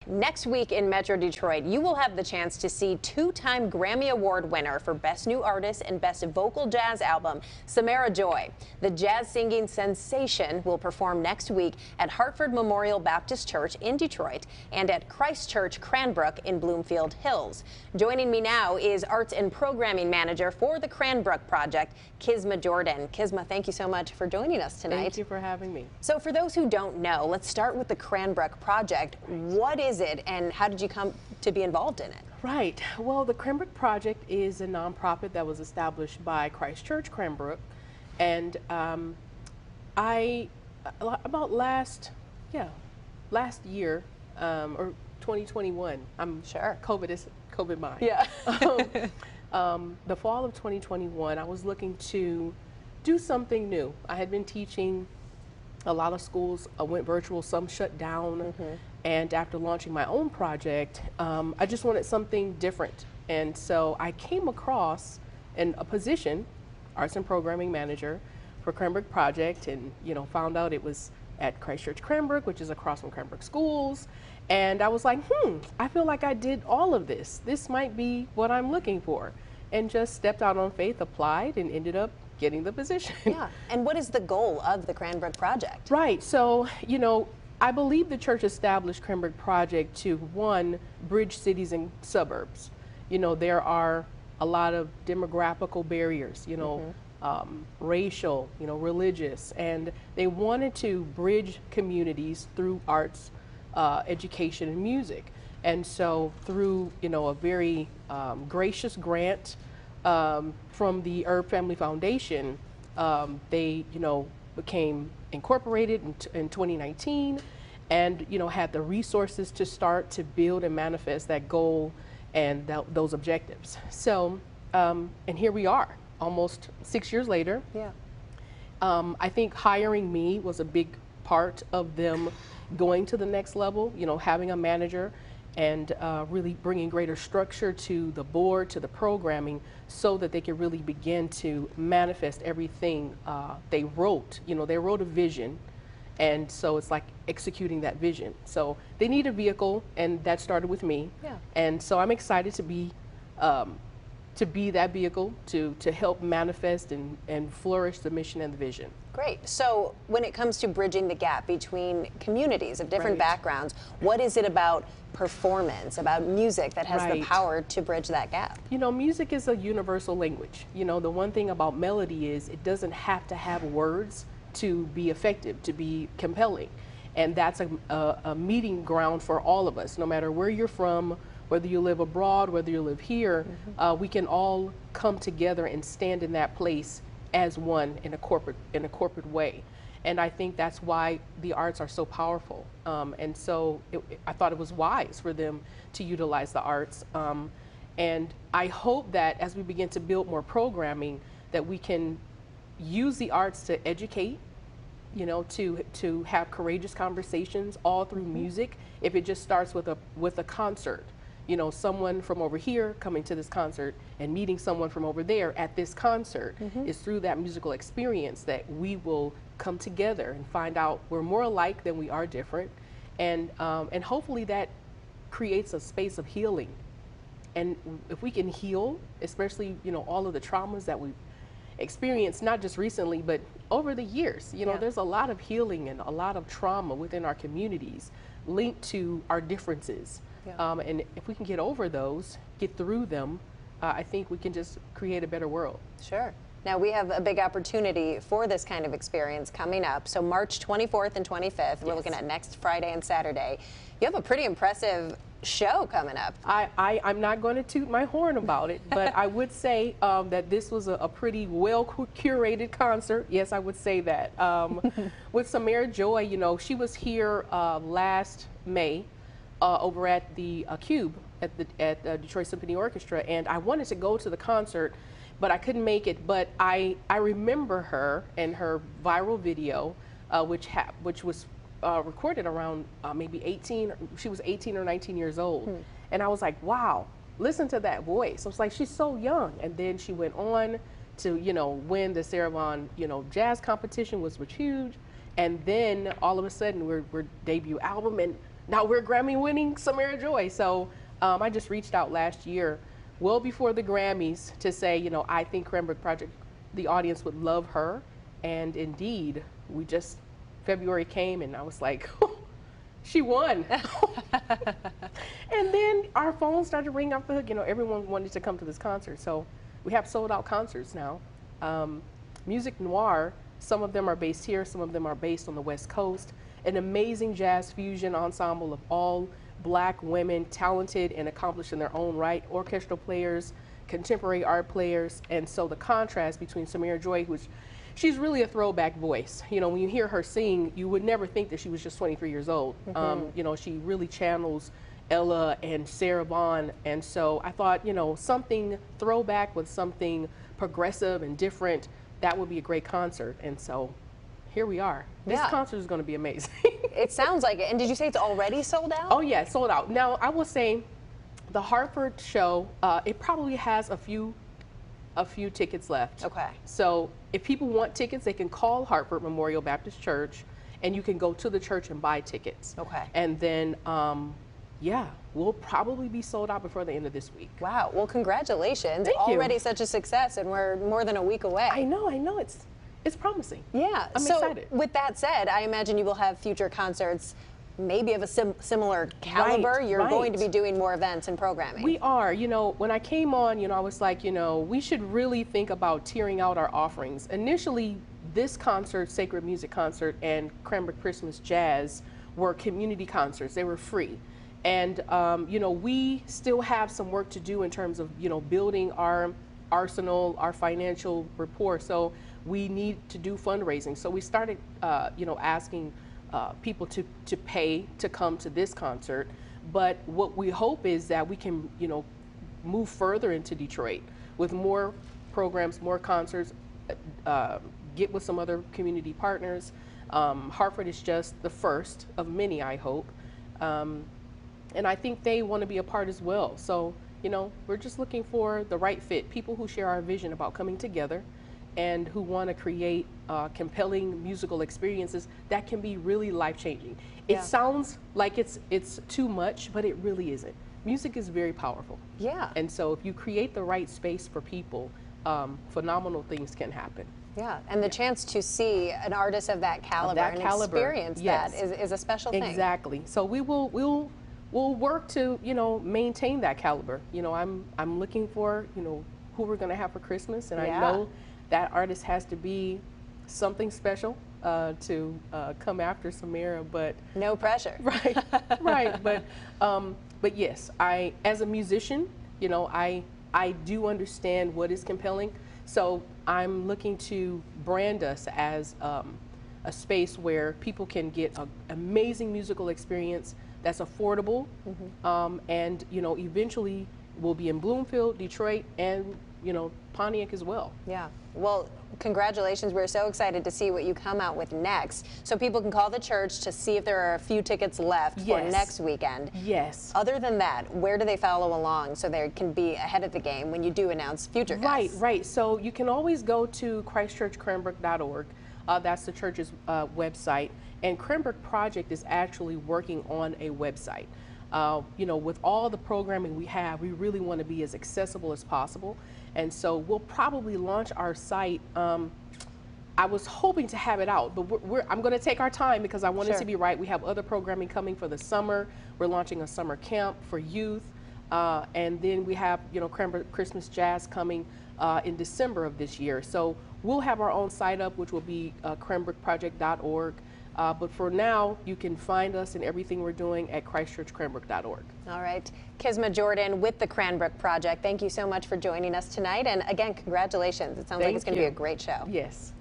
Next week in Metro Detroit, you will have the chance to see two-time Grammy Award winner for Best New Artist and Best Vocal Jazz Album, Samara Joy. The jazz singing sensation will perform next week at Hartford Memorial Baptist Church in Detroit and at Christ Church Cranbrook in Bloomfield Hills. Joining me now is Arts and Programming Manager for the Cranbrook Project, Kisma Jordan. Kisma, thank you so much for joining us tonight. Thank you for having me. So for those who don't know, let's start with the Cranbrook Project. What is it and how did you come to be involved in it? Right. Well, the Cranbrook Project is a nonprofit that was established by Christ Church Cranbrook, and about last year or 2021. I'm sure COVID mind. Yeah. The fall of 2021, I was looking to do something new. I had been teaching. A lot of schools went virtual, some shut down. And after launching my own project, I just wanted something different. And so I came across a position, Arts and Programming Manager for Cranbrook Project, and found out it was at Christ Church Cranbrook, which is across from Cranbrook Schools. And I was like, I feel like I did all of this. This might be what I'm looking for. And just stepped out on faith, applied, and ended up getting the position. Yeah. And what is the goal of the Cranbrook Project? Right. So, I believe the church established Cranbrook Project to, one, bridge cities and suburbs. There are a lot of demographical barriers, racial, religious, and they wanted to bridge communities through arts, education, and music. And so through, a very gracious grant from the Herb Family Foundation, they, became incorporated in 2019 and, had the resources to start to build and manifest that goal and those objectives. So, and here we are, almost 6 years later. Yeah. I think hiring me was a big part of them going to the next level, having a manager and really bringing greater structure to the board, to the programming, so that they could really begin to manifest everything they wrote. They wrote a vision, and so it's like executing that vision. So they need a vehicle, and that started with me. Yeah. And so I'm excited to be that vehicle to help manifest and flourish the mission and the vision. Great. So when it comes to bridging the gap between communities of different Right. backgrounds, what is it about performance, about music that has the Right. power to bridge that gap? Music is a universal language. The one thing about melody is it doesn't have to have words to be effective, to be compelling. And that's a meeting ground for all of us, no matter where you're from, whether you live abroad, whether you live here, we can all come together and stand in that place as one in a corporate way. And I think that's why the arts are so powerful. And so I thought it was wise for them to utilize the arts. And I hope that as we begin to build more programming, that we can use the arts to educate, to have courageous conversations all through music. If it just starts with a concert, someone from over here coming to this concert and meeting someone from over there at this concert, is through that musical experience that we will come together and find out we're more alike than we are different. And hopefully that creates a space of healing. And if we can heal, especially, all of the traumas that we've experienced, not just recently, but over the years, there's a lot of healing and a lot of trauma within our communities linked to our differences. Yeah. And if we can get over those, get through them, I think we can just create a better world. Sure. Now we have a big opportunity for this kind of experience coming up. So March 24th and 25th, we're looking at next Friday and Saturday. You have a pretty impressive show coming up. I'm not going to toot my horn about it, but I would say that this was a pretty well curated concert. Yes, I would say that. With Samara Joy, she was here last May over at the Cube at Detroit Symphony Orchestra, and I wanted to go to the concert, but I couldn't make it. But I remember her and her viral video, which was recorded around maybe 18. She was 18 or 19 years old, and I was like, wow, listen to that voice. I was like, she's so young. And then she went on to win the Sarah Vaughan jazz competition, was huge. And then all of a sudden, we're debut album, and now we're Grammy-winning Samara Joy. So I just reached out last year, well before the Grammys, to say, you know, I think Cranbrook Project, the audience would love her. And indeed, February came and I was like, she won. And then our phones started ringing off the hook. You know, everyone wanted to come to this concert. So we have sold out concerts now. Music Noir, some of them are based here, some of them are based on the West Coast. An amazing jazz fusion ensemble of all Black women, talented and accomplished in their own right, orchestral players, contemporary art players. And so the contrast between Samara Joy, she's really a throwback voice. You know, when you hear her sing, you would never think that she was just 23 years old. You know, she really channels Ella and Sarah Vaughan. And so I thought, you know, something throwback with something progressive and different, that would be a great concert. And so here we are. This concert is going to be amazing. It sounds like it. And did you say it's already sold out? Oh yeah, sold out. Now I will say the Hartford show, it probably has a few tickets left. Okay. So if people want tickets, they can call Hartford Memorial Baptist Church and you can go to the church and buy tickets. Okay. And then, yeah, we'll probably be sold out before the end of this week. Wow. Well, congratulations. Thank you. Already such a success, and we're more than a week away. I know. It's promising. Yeah. I'm excited. With that said, I imagine you will have future concerts maybe of a similar caliber. You're going to be doing more events and programming. We are. You know, when I came on, you know, I was like, you know, we should really think about tiering out our offerings. Initially, this concert, Sacred Music Concert, and Cranbrook Christmas Jazz were community concerts. They were free. And, you know, we still have some work to do in terms of, you know, building our arsenal, our financial rapport. So we need to do fundraising. So we started, you know, asking people to pay to come to this concert. But what we hope is that we can, you know, move further into Detroit with more programs, more concerts, get with some other community partners. Hartford is just the first of many, I hope. And I think they want to be a part as well. So, you know, we're just looking for the right fit, people who share our vision about coming together and who want to create compelling musical experiences that can be really life-changing. It sounds like it's too much, but it really isn't. Music is very powerful. Yeah. And so if you create the right space for people, phenomenal things can happen. Yeah, and the chance to see an artist of that caliber and experience that is a special thing. Exactly. So we'll work to, you know, maintain that caliber. You know, I'm looking for, you know, who we're going to have for Christmas, and I know that artist has to be something special to come after Samara, but no pressure. Right, right. But yes, as a musician, you know, I do understand what is compelling. So I'm looking to brand us as a space where people can get an amazing musical experience that's affordable, and, you know, eventually we'll be in Bloomfield, Detroit, and, you know, Pontiac as well. Yeah. Well, congratulations. We're so excited to see what you come out with next. So people can call the church to see if there are a few tickets left for next weekend. Yes. Other than that, where do they follow along so they can be ahead of the game when you do announce future guests? Right. So you can always go to christchurchcranbrook.org. That's the church's website. And Cranbrook Project is actually working on a website. You know, with all the programming we have, we really want to be as accessible as possible. And so we'll probably launch our site. I was hoping to have it out, but I'm going to take our time because I want it to be right. We have other programming coming for the summer. We're launching a summer camp for youth. And then we have, you know, Cranbrook Christmas Jazz coming in December of this year. So we'll have our own site up, which will be cranbrookproject.org. But for now, you can find us and everything we're doing at christchurchcranbrook.org. All right. Kisma Jordan with the Cranbrook Project, thank you so much for joining us tonight. And again, congratulations. It sounds like it's going to be a great show. Yes.